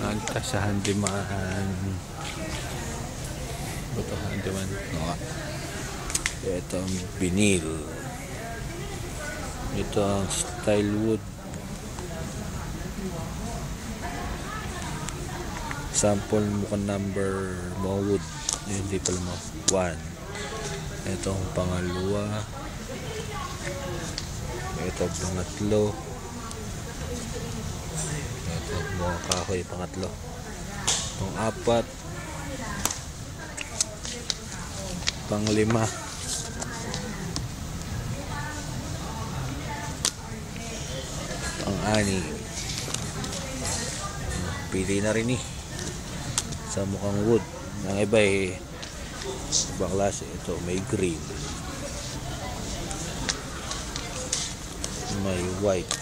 Anta sa handyman. Ito handyman. Ito ang vinyl. Ito ang style wood. Sample mukhang number mo wood. Hindi pala mo. 1. Ito ang pangalawa. Ito ang pangatlo. Ito mga kahoy pangatlo. Pang-apat. Pang-5. Pang-6. Pili na rin sa mukhang wood. Ang iba ibang klase. Ito may green, may white.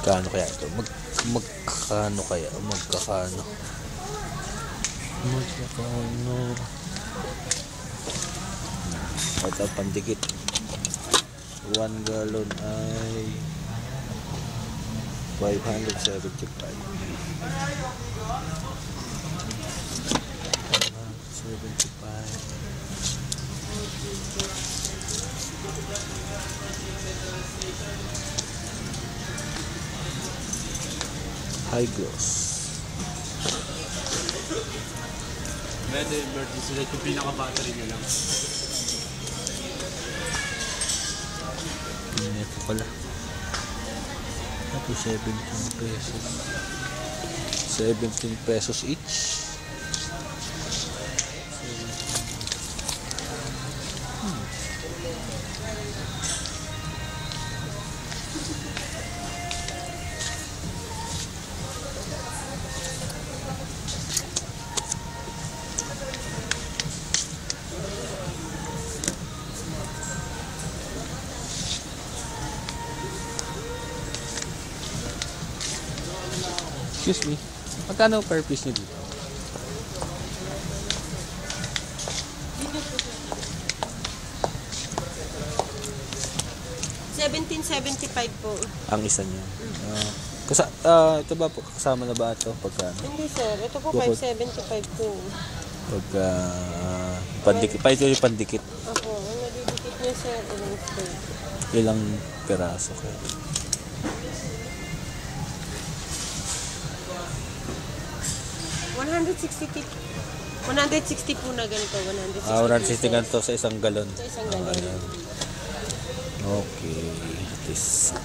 Magkano kaya ito? Magkano kaya? Magkano? Ito pandikit. 1 gallon ay 575. High gloss. Pwede emergency light yung pinaka-battery nyo lang. Ito pala. Ito 17 pesos. 17 pesos each. Excuse me, magkano per piece nyo dito? $17.75 po. Ang isa niya. Ito ba po? Kasama na ba ito? Pagkano? Hindi sir, ito po Bukod. $5.75 po. Pagka pandikit. Pa ito yung pandikit. Ako, ang nadidikit niya sir, Ilang peraso kaya? $160 po na ganito. 160 160 ganito sa isang galon. Sa isang galon. Ayan. Okay. At least.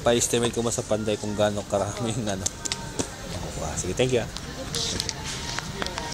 Pa-estimate ko mas sa Panday kung gaano karami yung ano. Sige, thank you.